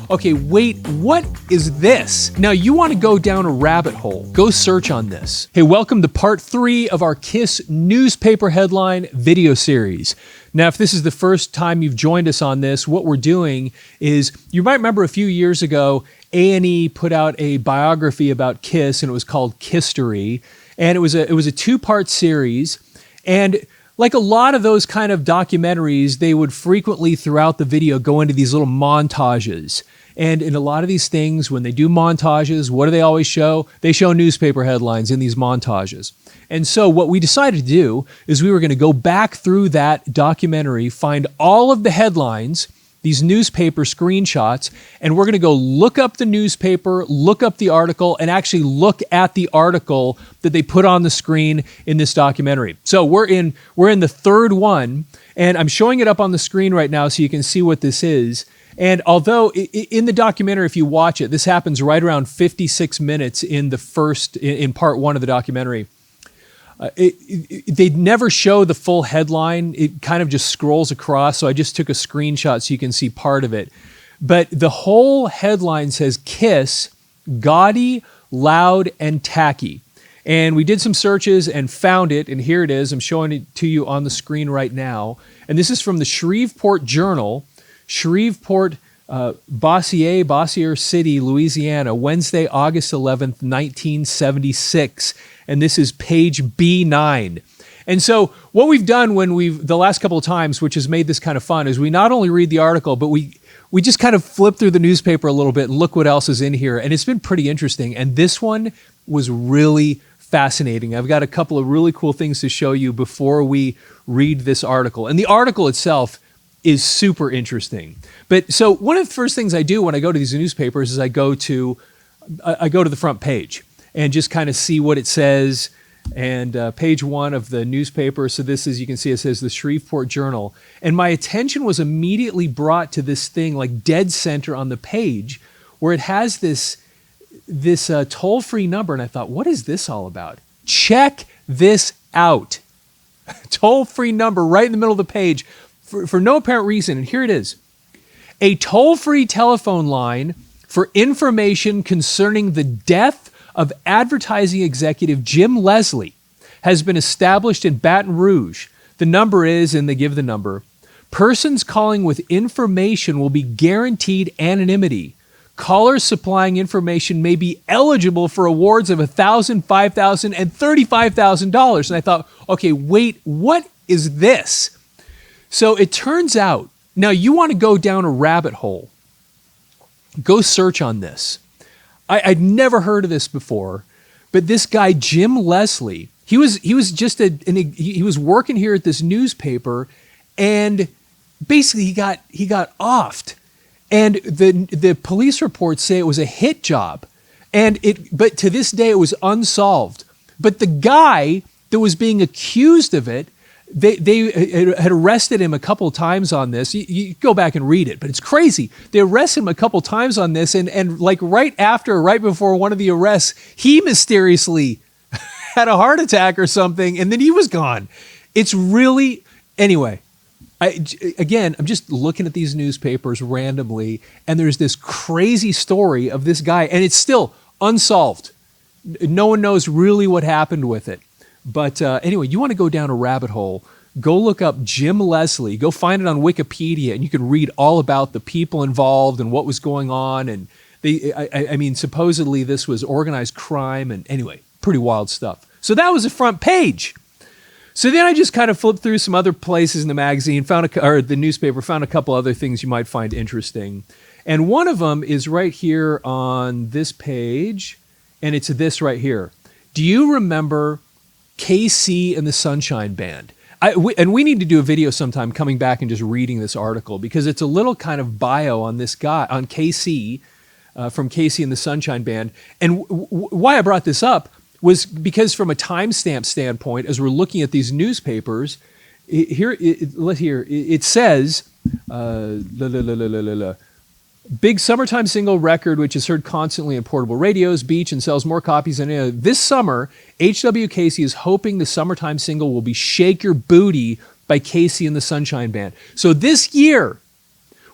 okay, wait, what is this? Now you want to go down a rabbit hole. Go search on this. Hey, welcome to part 3 of our KISS newspaper headline video series. Now, if this is the first time you've joined us on this, what we're doing is, you might remember a few years ago, A&E put out a biography about KISS, and it was called Kisstory. And it was a 2-part series. And like a lot of those kind of documentaries, they would frequently throughout the video go into these little montages. And in a lot of these things, when they do montages, what do they always show? They show newspaper headlines in these montages. And so what we decided to do is we were going to go back through that documentary, find all of the headlines, these newspaper screenshots, and we're going to go look up the newspaper, look up the article, and actually look at the article that they put on the screen in this documentary. So we're in the third one, and I'm showing it up on the screen right now so you can see what this is. And although in the documentary, if you watch it, this happens right around 56 minutes in part 1 of the documentary. They never show the full headline. It kind of just scrolls across. So I just took a screenshot so you can see part of it. But the whole headline says KISS, Gaudy, Loud, and Tacky. And we did some searches and found it. And here it is. I'm showing it to you on the screen right now. And this is from the Shreveport Journal, Shreveport, Bossier City, Louisiana, Wednesday, August 11th, 1976. And this is page B9. And so what we've done the last couple of times, which has made this kind of fun, is we not only read the article, but we just kind of flip through the newspaper a little bit and look what else is in here. And it's been pretty interesting. And this one was really fascinating. I've got a couple of really cool things to show you before we read this article. And the article itself is super interesting. But so one of the first things I do when I go to these newspapers is I go to the front page and just kind of see what it says. And page 1 of the newspaper, so this is, you can see it says the Shreveport Journal. And my attention was immediately brought to this thing like dead center on the page where it has this toll-free number. And I thought, what is this all about? Check this out. Toll-free number right in the middle of the page for no apparent reason. And here it is. A toll-free telephone line for information concerning the death of advertising executive Jim Leslie has been established in Baton Rouge. The number is, and they give the number, persons calling with information will be guaranteed anonymity. Callers supplying information may be eligible for awards of $1,000, $5,000, and $35,000. And I thought, okay, wait, what is this? So it turns out, now you want to go down a rabbit hole. Go search on this. I'd never heard of this before, but this guy, Jim Leslie, he was working here at this newspaper, and basically he got offed. And the police reports say it was a hit job. But to this day it was unsolved. But the guy that was being accused of it, they had arrested him a couple of times on this. You go back and read it, but it's crazy. They arrested him a couple of times on this, and like right before one of the arrests, he mysteriously had a heart attack or something, and then he was gone. It's really, anyway, I'm just looking at these newspapers randomly, and there's this crazy story of this guy, and it's still unsolved. No one knows really what happened with it. But anyway, you want to go down a rabbit hole, go look up Jim Leslie, go find it on Wikipedia, and you can read all about the people involved and what was going on. And I mean, supposedly this was organized crime, and anyway, pretty wild stuff. So that was the front page. So then I just kind of flipped through some other places in the magazine, the newspaper, found a couple other things you might find interesting. And one of them is right here on this page, and it's this right here. Do you remember KC and the Sunshine Band? And we need to do a video sometime coming back and just reading this article, because it's a little kind of bio on this guy, on KC, from KC and the Sunshine Band. And why I brought this up was because from a timestamp standpoint, as we're looking at these newspapers, it says, big summertime single record, which is heard constantly in portable radios, beach, and sells more copies than any other. This summer, H.W. Casey is hoping the summertime single will be Shake Your Booty by Casey and the Sunshine Band. So this year,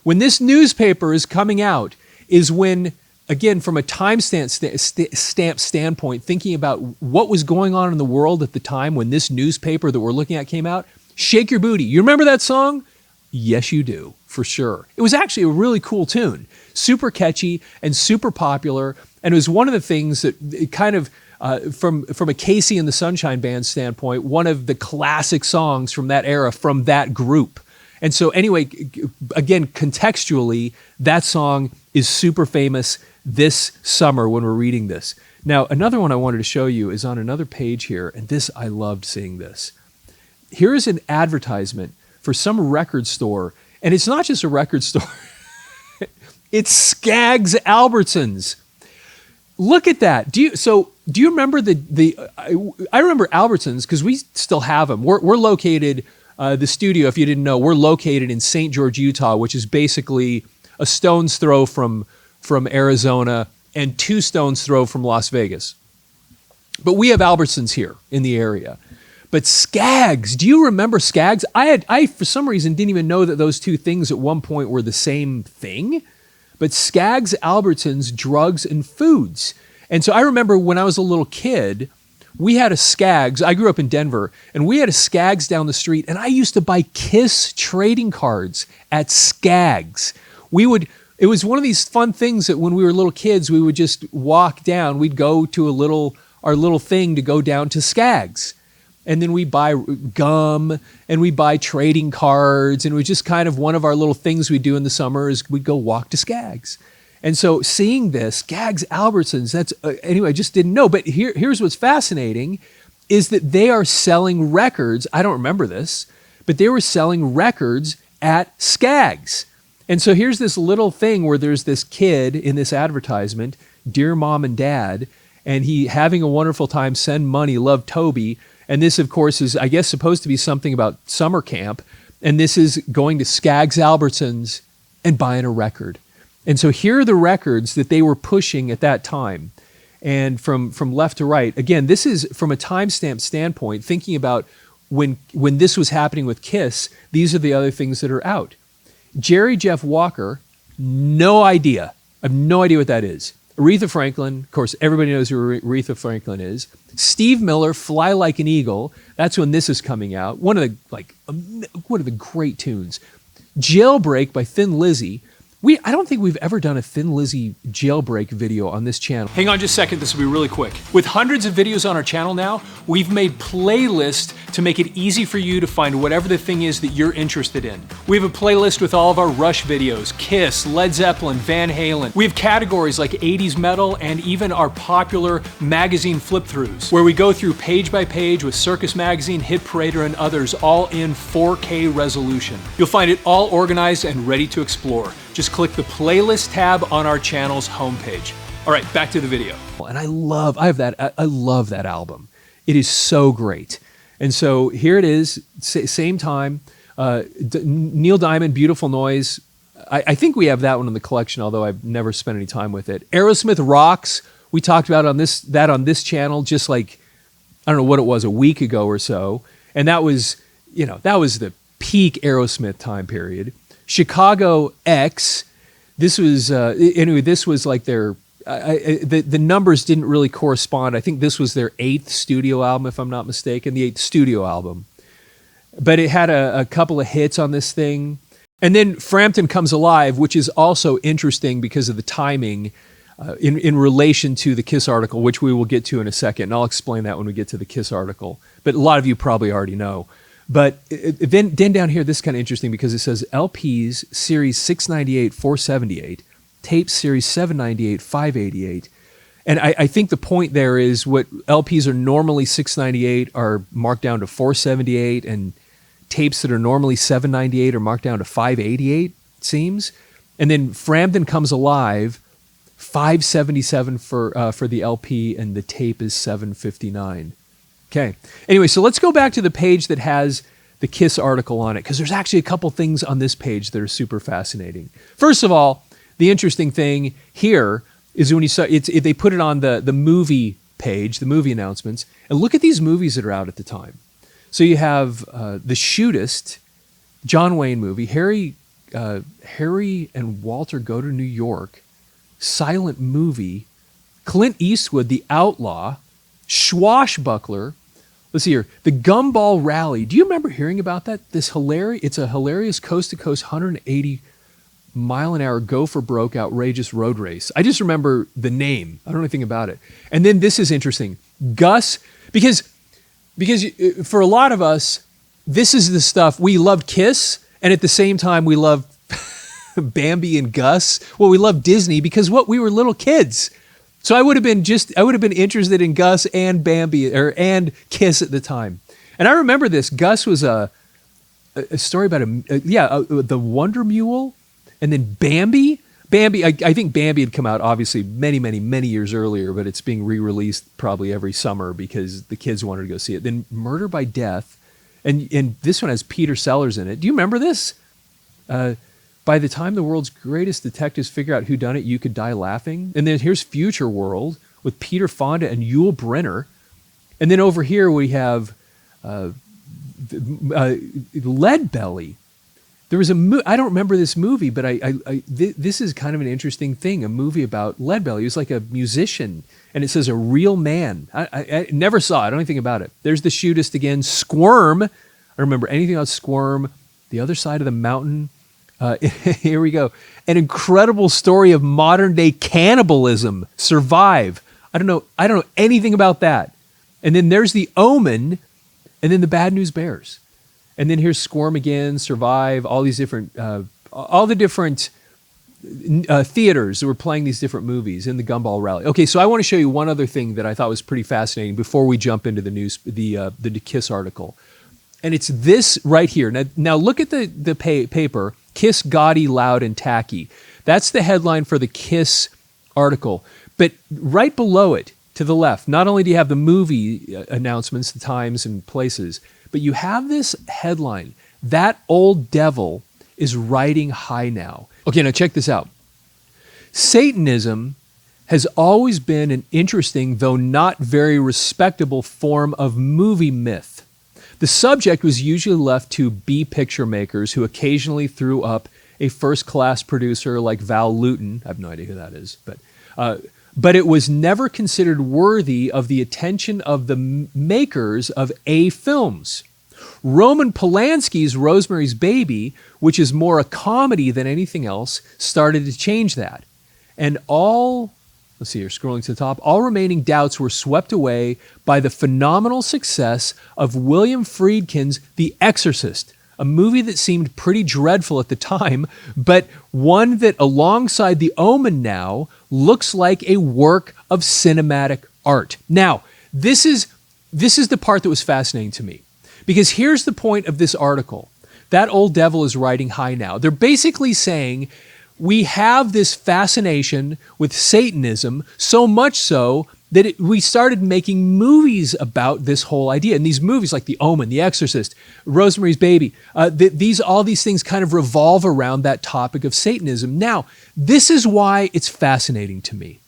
when this newspaper is coming out, is when, again, from a timestamp standpoint, thinking about what was going on in the world at the time when this newspaper that we're looking at came out, Shake Your Booty. You remember that song? Yes, you do, for sure. It was actually a really cool tune, super catchy and super popular. And it was one of the things that it kind of, from a Casey and the Sunshine Band standpoint, one of the classic songs from that era, from that group. And so anyway, again, contextually, that song is super famous this summer when we're reading this. Now, another one I wanted to show you is on another page here, and this, I loved seeing this. Here is an advertisement for some record store, and it's not just a record store. It's Scaggs-Albertson's. Look at that. Do you remember I remember Albertsons because we still have them. We're located, the studio, if you didn't know, we're located in St. George, Utah, which is basically a stone's throw from Arizona and 2 stones throw from Las Vegas. But we have Albertsons here in the area. But Scaggs, do you remember Scaggs? I for some reason didn't even know that those two things at one point were the same thing. But Scaggs-Albertson's Drugs and Foods. And so I remember when I was a little kid, we had a Scaggs. I grew up in Denver, and we had a Scaggs down the street, and I used to buy Kiss trading cards at Scaggs. It was one of these fun things that when we were little kids, we would just walk down. We'd go to our little thing to go down to Scaggs. And then we buy gum and we buy trading cards. And it was just kind of one of our little things we do in the summer is we'd go walk to Scaggs. And so seeing this, Scaggs-Albertson's, that's, anyway, I just didn't know. But here's what's fascinating is that they are selling records. I don't remember this, but they were selling records at Scaggs. And so here's this little thing where there's this kid in this advertisement, Dear Mom and Dad, and he having a wonderful time, send money, love Toby. And this, of course, is, I guess, supposed to be something about summer camp. And this is going to Scaggs-Albertson's and buying a record. And so here are the records that they were pushing at that time. And from left to right, again, this is from a timestamp standpoint, thinking about when this was happening with Kiss, these are the other things that are out. Jerry Jeff Walker, no idea. I have no idea what that is. Aretha Franklin, of course, everybody knows who Aretha Franklin is. Steve Miller, Fly Like an Eagle. That's when this is coming out. One of the great tunes. Jailbreak by Thin Lizzy. I don't think we've ever done a Thin Lizzy jailbreak video on this channel. Hang on just a second, this will be really quick. With hundreds of videos on our channel now, we've made playlists to make it easy for you to find whatever the thing is that you're interested in. We have a playlist with all of our Rush videos, Kiss, Led Zeppelin, Van Halen. We have categories like 80s metal and even our popular magazine flip-throughs, where we go through page by page with Circus Magazine, Hit Parader, and others, all in 4K resolution. You'll find it all organized and ready to explore. Just click the playlist tab on our channel's homepage. All right, back to the video. And I love that album. It is so great. And so here it is, same time. Neil Diamond, Beautiful Noise. I think we have that one in the collection, although I've never spent any time with it. Aerosmith Rocks. We talked about on this channel just like, I don't know what it was, a week ago or so. And that was the peak Aerosmith time period. Chicago X, this was like their, the numbers didn't really correspond. I think this was their 8th studio album, if I'm not mistaken, the 8th studio album. But it had a couple of hits on this thing. And then Frampton Comes Alive, which is also interesting because of the timing in relation to the Kiss article, which we will get to in a second. And I'll explain that when we get to the Kiss article. But a lot of you probably already know. But then down here, this is kind of interesting because it says LPs Series 698, 478, Tapes Series 798, 588. And I think the point there is what LPs are normally 698 are marked down to 478, and tapes that are normally 798 are marked down to 588, it seems. And then Frampton Comes Alive, 577 for the LP, and the tape is 759. Okay. Anyway, so let's go back to the page that has the Kiss article on it, because there's actually a couple things on this page that are super fascinating. First of all, the interesting thing here is when you saw they put it on the movie page, the movie announcements, and look at these movies that are out at the time. So you have The Shootist, John Wayne movie, Harry and Walter Go to New York, silent movie, Clint Eastwood, The Outlaw, Swashbuckler. Let's see here. The Gumball Rally. Do you remember hearing about that? It's a hilarious coast-to-coast 180 mile an hour go for broke outrageous road race. I just remember the name. I don't know anything about it. And then this is interesting. Gus, because for a lot of us, this is the stuff we loved Kiss, and at the same time we loved Bambi and Gus. Well, we loved Disney because we were little kids. So I would have been interested in Gus and Bambi and Kiss at the time. And I remember this. Gus was a story about the Wonder Mule. And then Bambi, I think Bambi had come out obviously many, many, many years earlier, but it's being re-released probably every summer because the kids wanted to go see it. Then Murder by Death, and this one has Peter Sellers in it. Do you remember this? By the time the world's greatest detectives figure out who done it, you could die laughing. And then here's Future World with Peter Fonda and Yul Brynner. And then over here we have Leadbelly. There was I don't remember this movie, but this is kind of an interesting thing, a movie about Leadbelly. He was like a musician, and it says a real man. I never saw it. I don't know anything about it. There's the Shootist again. Squirm. I don't remember anything about Squirm. The Other Side of the Mountain. Here we go. An incredible story of modern day cannibalism. Survive. I don't know anything about that. And then there's the Omen, and then the Bad News Bears. And then here's Squirm again, Survive, all these different, all the different theaters that were playing these different movies in the Gumball Rally. Okay, so I want to show you one other thing that I thought was pretty fascinating before we jump into the Kiss article. And it's this right here. Now look at the paper, Kiss, Gaudy, Loud, and Tacky. That's the headline for the Kiss article. But right below it, to the left, not only do you have the movie announcements, the times and places, but you have this headline, That Old Devil is Riding High Now. Okay, now check this out. Satanism has always been an interesting, though not very respectable form of movie myth. The subject was usually left to B-picture makers who occasionally threw up a first-class producer like Val Lewton. I have no idea who that is, but it was never considered worthy of the attention of the makers of A films. Roman Polanski's Rosemary's Baby, which is more a comedy than anything else, started to change that. And let's see here, scrolling to the top, all remaining doubts were swept away by the phenomenal success of William Friedkin's The Exorcist, a movie that seemed pretty dreadful at the time, but one that alongside The Omen now looks like a work of cinematic art. Now, this is the part that was fascinating to me, because here's the point of this article. That Old Devil is Riding High Now. They're basically saying we have this fascination with Satanism, so much so that we started making movies about this whole idea. And these movies like The Omen, The Exorcist, Rosemary's Baby, all these things kind of revolve around that topic of Satanism. Now, this is why it's fascinating to me.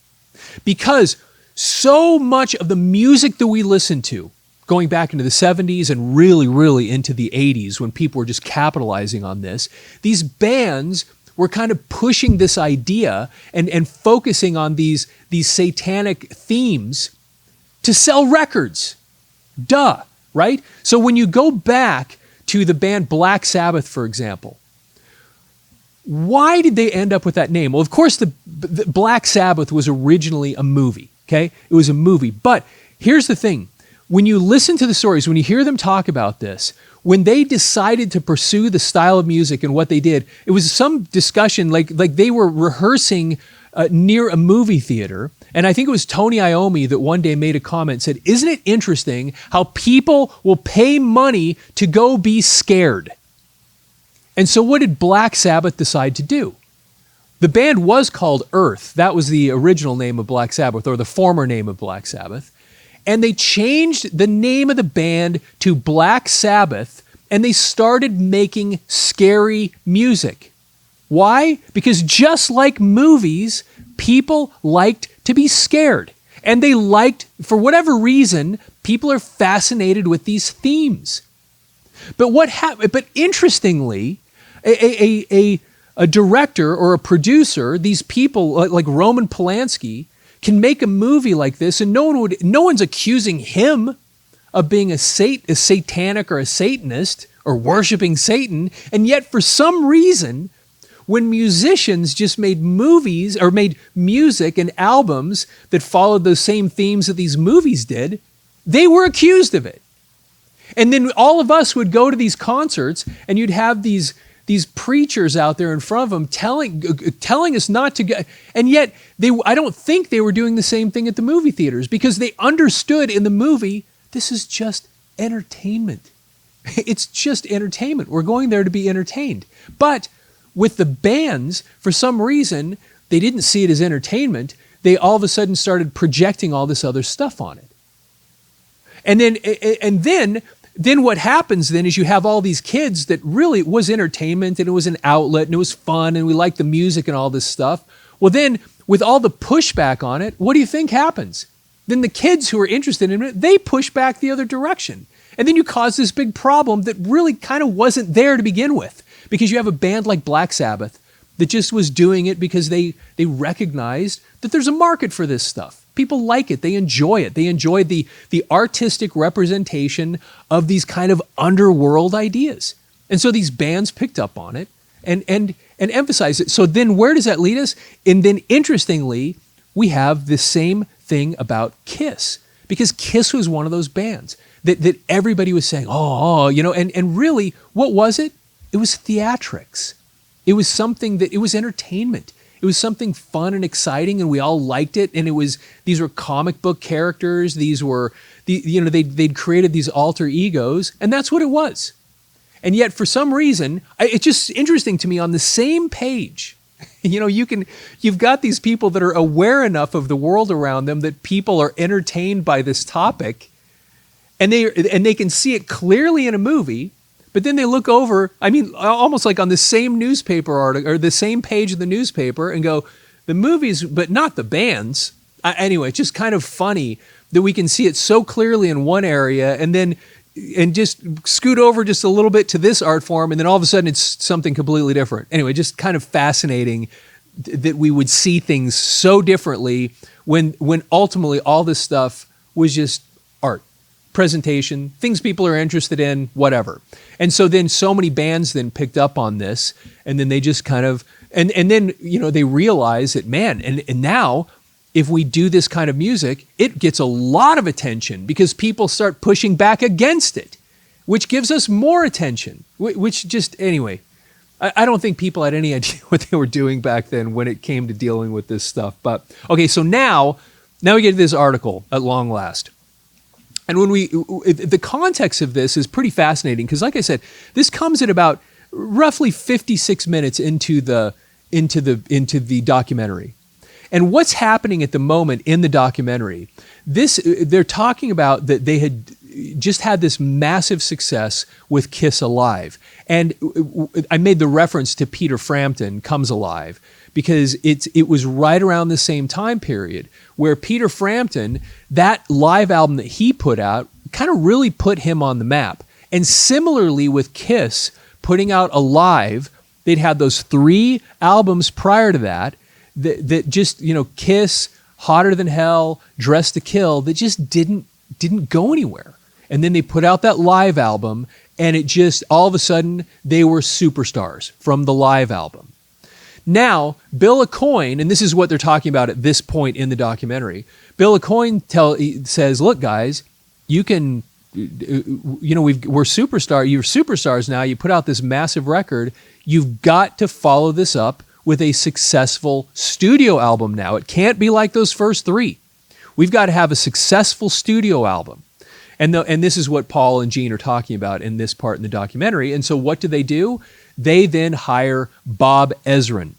Because so much of the music that we listen to, going back into the 70s and really, really into the 80s when people were just capitalizing on this, these bands were kind of pushing this idea and focusing on these satanic themes to sell records. Duh, right? So when you go back to the band Black Sabbath, for example, why did they end up with that name? Well, of course, the Black Sabbath was originally a movie, okay? It was a movie. But here's the thing. When you listen to the stories, when you hear them talk about this, when they decided to pursue the style of music and what they did, it was some discussion like they were rehearsing near a movie theater. And I think it was Tony Iommi that one day made a comment, said, "Isn't it interesting how people will pay money to go be scared?" And so what did Black Sabbath decide to do? The band was called Earth. That was the original name of Black Sabbath, or the former name of Black Sabbath. And they changed the name of the band to Black Sabbath, and they started making scary music. Why? Because just like movies, people liked to be scared. And they liked, for whatever reason, people are fascinated with these themes. But what happened? But interestingly, a a director or a producer, these people like Roman Polanski, can make a movie like this, and no one's accusing him of being a satanic or a Satanist or worshiping Satan. And yet, for some reason, when musicians just made movies or made music and albums that followed those same themes that these movies did, they were accused of it. And then all of us would go to these concerts, and you'd have these preachers out there in front of them telling us not to go. And yet, I don't think they were doing the same thing at the movie theaters, because they understood in the movie, this is just entertainment. It's just entertainment. We're going there to be entertained. But with the bands, for some reason, they didn't see it as entertainment. They all of a sudden started projecting all this other stuff on it. And then what happens then is you have all these kids that really it was entertainment, and it was an outlet, and it was fun, and we liked the music and all this stuff. Well, then with all the pushback on it, what do you think happens? Then the kids who are interested in it, they push back the other direction. And then you cause this big problem that really kind of wasn't there to begin with, because you have a band like Black Sabbath that just was doing it because they recognized that there's a market for this stuff. People like it. They enjoy it. They enjoy the artistic representation of these kind of underworld ideas. And so these bands picked up on it and emphasized it. So then where does that lead us? And then interestingly, we have the same thing about Kiss, because Kiss was one of those bands that everybody was saying, and really, what was it? It was theatrics. It was something it was entertainment. It was something fun and exciting, and we all liked it. And these were comic book characters. These were, they'd created these alter egos, and that's what it was. And yet, for some reason, it's just interesting to me, on the same page, you've got these people that are aware enough of the world around them that people are entertained by this topic, and they can see it clearly in a movie. But then they look over, almost like on the same newspaper article or the same page of the newspaper, and go, the movies, but not the bands. Anyway, it's just kind of funny that we can see it so clearly in one area, and just scoot over just a little bit to this art form, and then all of a sudden it's something completely different. Anyway, just kind of fascinating that we would see things so differently when ultimately all this stuff was just art. Presentation, things people are interested in, whatever. And so then so many bands then picked up on this, and then they just kind of, and then, they realize that, man, and now if we do this kind of music, it gets a lot of attention because people start pushing back against it, which gives us more attention, which just, anyway, I don't think people had any idea what they were doing back then when it came to dealing with this stuff. But, okay, so now we get to this article at long last. And the context of this is pretty fascinating, because, like I said, this comes at about roughly 56 minutes into the documentary. And what's happening at the moment in the documentary? They're talking about that they had just had this massive success with Kiss Alive, and I made the reference to Peter Frampton Comes Alive, because it was right around the same time period where Peter Frampton, that live album that he put out, kind of really put him on the map. And similarly with Kiss putting out Alive, they'd had those 3 albums prior to that just, Kiss, Hotter Than Hell, Dress to Kill, that just didn't go anywhere. And then they put out that live album, and it just, all of a sudden, they were superstars from the live album. Now, Bill Aucoin, and this is what they're talking about at this point in the documentary, Bill Aucoin says, look, guys, you can, we're superstars. You're superstars now. You put out this massive record. You've got to follow this up with a successful studio album now. It can't be like those first 3. We've got to have a successful studio album. And this is what Paul and Gene are talking about in this part in the documentary. And so what do? They then hire Bob Ezrin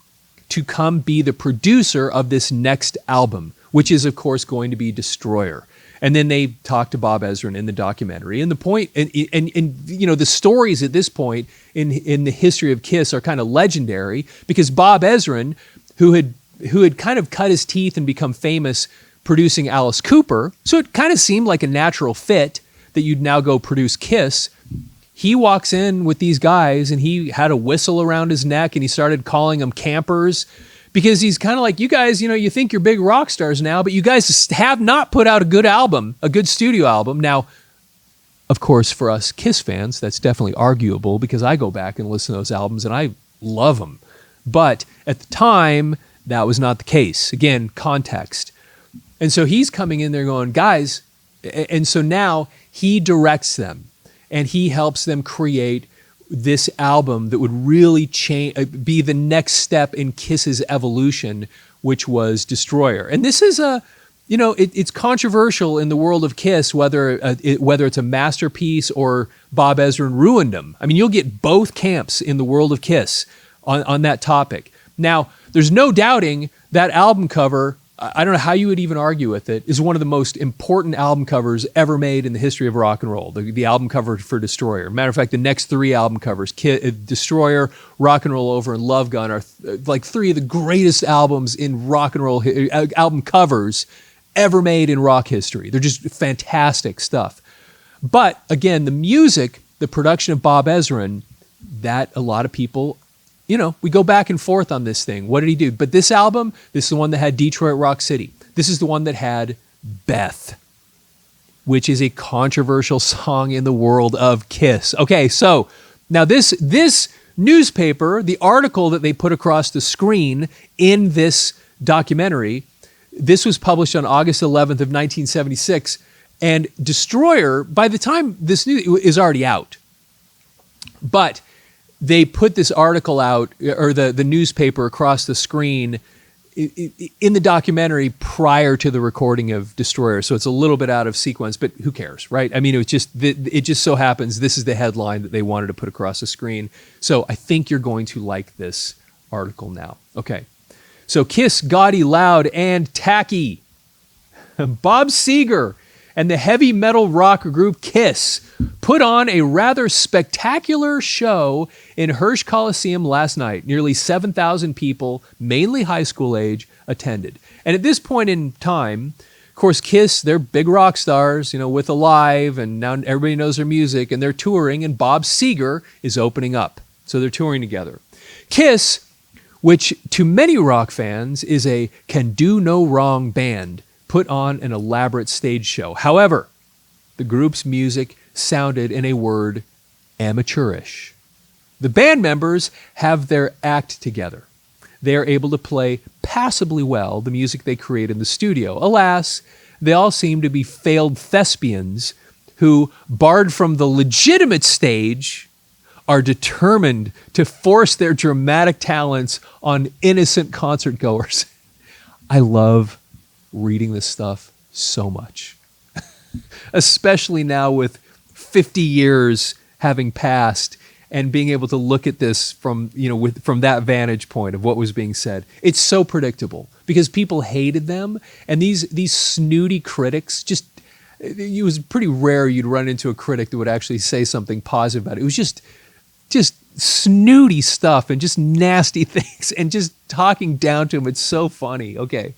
to come be the producer of this next album, which is, of course, going to be Destroyer. And then they talk to Bob Ezrin in the documentary. And the point, and the stories at this point in the history of Kiss are kind of legendary, because Bob Ezrin, who had kind of cut his teeth and become famous producing Alice Cooper, so it kind of seemed like a natural fit that you'd now go produce Kiss. he walks in with these guys and he had a whistle around his neck and he started calling them campers because he's kind of like, you guys, you think you're big rock stars now, but you guys have not put out a good album, a good studio album. Now, of course, for us Kiss fans, that's definitely arguable because I go back and listen to those albums and I love them. But at the time, that was not the case. Again, context. And so he's coming in there going, guys, and so now he directs them and he helps them create this album that would really be the next step in Kiss's evolution, which was Destroyer. And this is it's controversial in the world of Kiss, whether it's a masterpiece or Bob Ezrin ruined them. I mean, you'll get both camps in the world of Kiss on that topic. Now, there's no doubting that album cover, I don't know how you would even argue with it, is one of the most important album covers ever made in the history of rock and roll, the album cover for Destroyer. Matter of fact, the next three album covers, Destroyer, Rock and Roll Over, and Love Gun, are like three of the greatest albums in rock and roll, album covers ever made in rock history. They're just fantastic stuff. But again, the music, the production of Bob Ezrin, that a lot of people, we go back and forth on this thing. What did he do? But this album, this is the one that had Detroit Rock City. This is the one that had Beth, which is a controversial song in the world of Kiss. Okay, so now this newspaper, the article that they put across the screen in this documentary, this was published on August 11th of 1976, and Destroyer, by the time this news is already out, but they put this article out, or the newspaper across the screen in the documentary prior to the recording of Destroyer. So it's a little bit out of sequence, but who cares, right? I mean, it just so happens this is the headline that they wanted to put across the screen. So I think you're going to like this article now. Okay. So Kiss, Gaudy, Loud, and Tacky. Bob Seeger and the heavy metal rock group Kiss put on a rather spectacular show in Hirsch Coliseum last night. Nearly 7,000 people, mainly high school age, attended. And at this point in time, of course, Kiss, they're big rock stars, with Alive, and now everybody knows their music, and they're touring, and Bob Seeger is opening up. So they're touring together. Kiss, which to many rock fans is a can-do-no-wrong band, put on an elaborate stage show. However, the group's music sounded, in a word, amateurish. The band members have their act together. They are able to play passably well the music they create in the studio. Alas, they all seem to be failed thespians who, barred from the legitimate stage, are determined to force their dramatic talents on innocent concert goers. I love reading this stuff so much, especially now with 50 years having passed and being able to look at this from that vantage point of what was being said. It's so predictable because people hated them, and these snooty critics just, it was pretty rare you'd run into a critic that would actually say something positive about it. It was just snooty stuff and just nasty things and just talking down to them. It's so funny. Okay.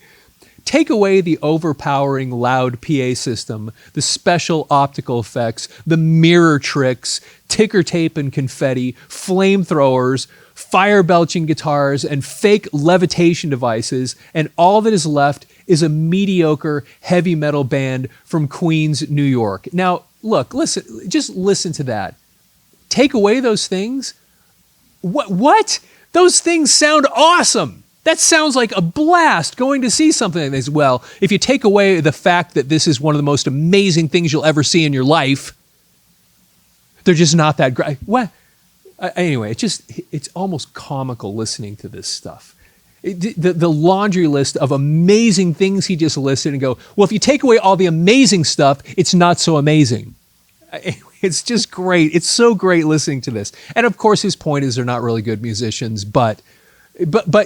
Take away the overpowering loud PA system, the special optical effects, the mirror tricks, ticker tape and confetti, flamethrowers, fire-belching guitars, and fake levitation devices, and all that is left is a mediocre heavy metal band from Queens, New York. Now, look, just listen to that. Take away those things? What? Those things sound awesome. That sounds like a blast, going to see something like this. Well, if you take away the fact that this is one of the most amazing things you'll ever see in your life, they're just not that great. What? Anyway, it's almost comical listening to this stuff. The laundry list of amazing things he just listed and go, well, if you take away all the amazing stuff, it's not so amazing. It's just great. It's so great listening to this. And of course, his point is they're not really good musicians, but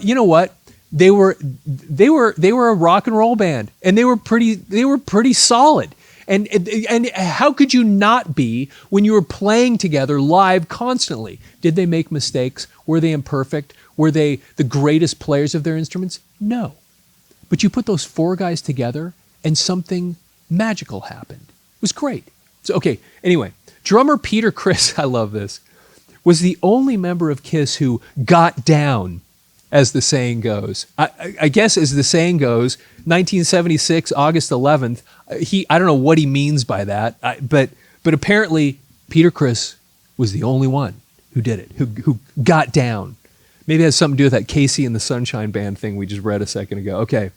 you know what? They were a rock and roll band, and they were pretty solid. And how could you not be when you were playing together live constantly? Did they make mistakes? Were they imperfect? Were they the greatest players of their instruments? No. But you put those four guys together and something magical happened. It was great. So, okay, anyway, drummer Peter Criss, I love this, was the only member of Kiss who got down, as the saying goes. I guess as the saying goes, 1976, August 11th, I don't know what he means by that, but apparently Peter Criss was the only one who did it, who got down. Maybe it has something to do with that Casey and the Sunshine Band thing we just read a second ago. Okay.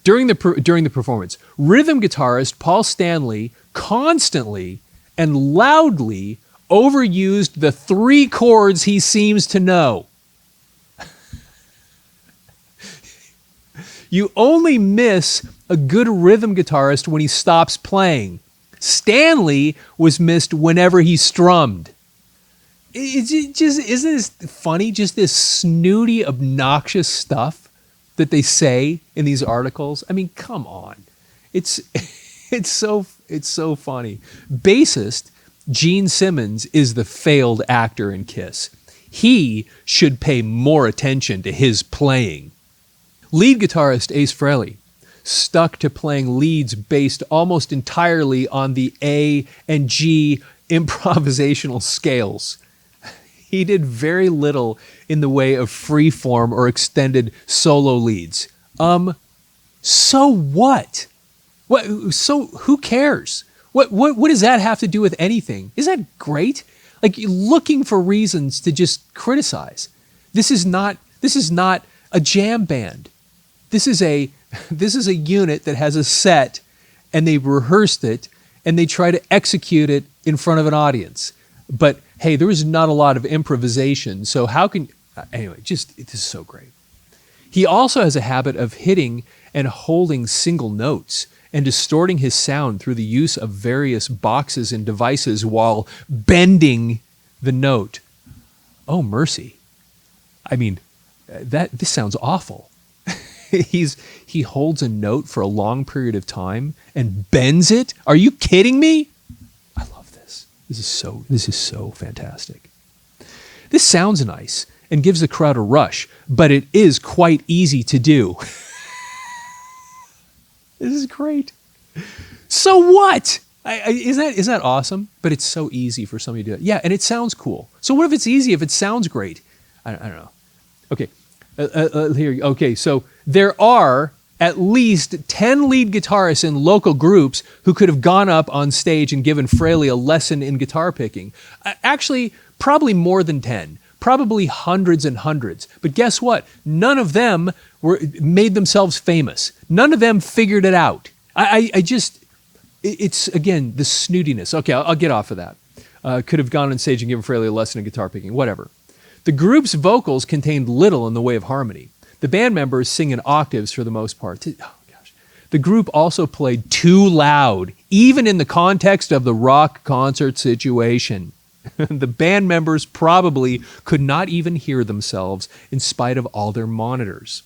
During the performance, rhythm guitarist Paul Stanley constantly and loudly overused the 3 chords he seems to know. You only miss a good rhythm guitarist when he stops playing. Stanley was missed whenever he strummed. Isn't this funny? Just this snooty, obnoxious stuff that they say in these articles. I mean, come on. It's so funny. Bassist Gene Simmons is the failed actor in Kiss. He should pay more attention to his playing. Lead guitarist Ace Frehley stuck to playing leads based almost entirely on the A and G improvisational scales. He did very little in the way of freeform or extended solo leads. So what? So who cares? What does that have to do with anything? Isn't that great? Like, looking for reasons to just criticize. This is not a jam band. This is a unit that has a set, and they rehearsed it, and they try to execute it in front of an audience. But hey, there was not a lot of improvisation, so how can... Anyway, this is so great. He also has a habit of hitting and holding single notes and distorting his sound through the use of various boxes and devices while bending the note. Oh, mercy. I mean, this sounds awful. He holds a note for a long period of time and bends it? Are you kidding me? I love this. This is so fantastic. This sounds nice and gives the crowd a rush, but it is quite easy to do. This is great. So what? Isn't that awesome? But it's so easy for somebody to do it. Yeah, and it sounds cool. So what if it's easy if it sounds great? I don't know. Okay. Here. Okay, so there are at least 10 lead guitarists in local groups who could have gone up on stage and given Frehley a lesson in guitar picking. Actually, probably more than 10. Probably hundreds and hundreds. But guess what? None of them made themselves famous. None of them figured it out. It's, again, the snootiness. Okay, I'll get off of that. Could have gone on stage and given Frehley a lesson in guitar picking. Whatever. The group's vocals contained little in the way of harmony. The band members sing in octaves for the most part. Oh, gosh. The group also played too loud, even in the context of the rock concert situation. The band members probably could not even hear themselves in spite of all their monitors.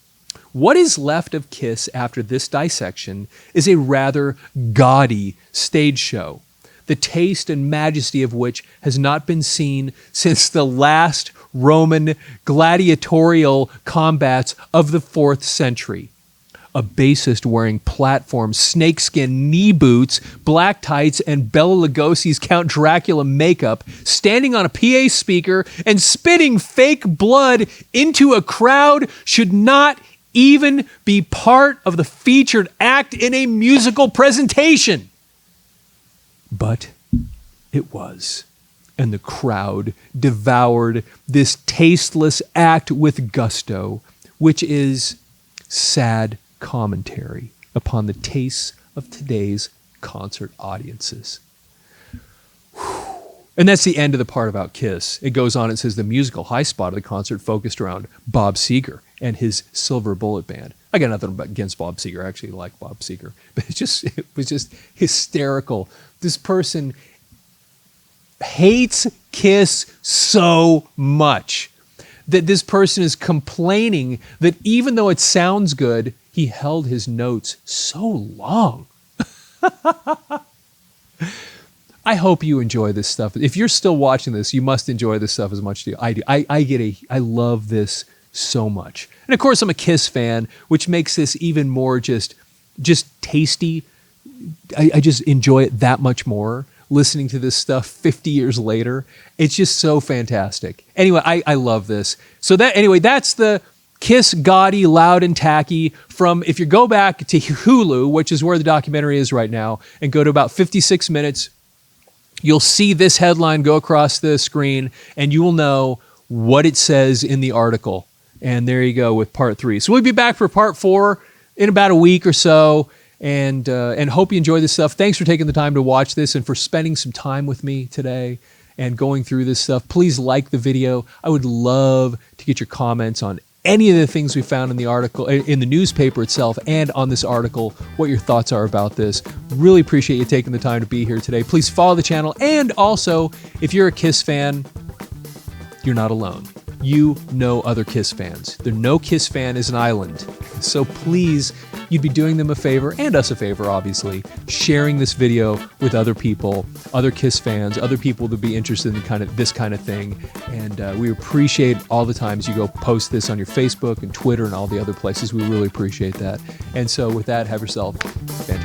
What is left of Kiss after this dissection is a rather gaudy stage show, the taste and majesty of which has not been seen since the last Roman gladiatorial combats of the 4th century. A bassist wearing platform snakeskin knee boots, black tights, and Bela Lugosi's Count Dracula makeup, standing on a PA speaker and spitting fake blood into a crowd should not even be part of the featured act in a musical presentation. But it was. And the crowd devoured this tasteless act with gusto, which is sad commentary upon the tastes of today's concert audiences. And that's the end of the part about Kiss. It goes on, it says the musical high spot of the concert focused around Bob Seeger and his Silver Bullet Band. I got nothing against Bob Seeger. I actually like Bob Seeger. But it was just hysterical. This person hates Kiss so much that this person is complaining that even though it sounds good, he held his notes so long. I hope you enjoy this stuff. If you're still watching this, you must enjoy this stuff as much as I do. I love this so much. And of course, I'm a Kiss fan, which makes this even more just tasty. I just enjoy it that much more listening to this stuff 50 years later. It's just so fantastic. Anyway, I love this. So that's the Kiss, Gaudy, Loud, and Tacky from, if you go back to Hulu, which is where the documentary is right now, and go to about 56 minutes, you'll see this headline go across the screen, and you will know what it says in the article. And there you go with part 3. So we'll be back for part 4 in about a week or so, and hope you enjoy this stuff. Thanks for taking the time to watch this and for spending some time with me today and going through this stuff. Please like the video. I would love to get your comments on any of the things we found in the article, in the newspaper itself, and on this article, what your thoughts are about this. Really appreciate you taking the time to be here today. Please follow the channel, and also, if you're a Kiss fan, you're not alone. You know other Kiss fans. No Kiss fan is an island. So please, you'd be doing them a favor, and us a favor, obviously, sharing this video with other people, other Kiss fans, other people that be interested in this kind of thing. And we appreciate all the times you go post this on your Facebook and Twitter and all the other places. We really appreciate that. And so with that, have yourself a fantastic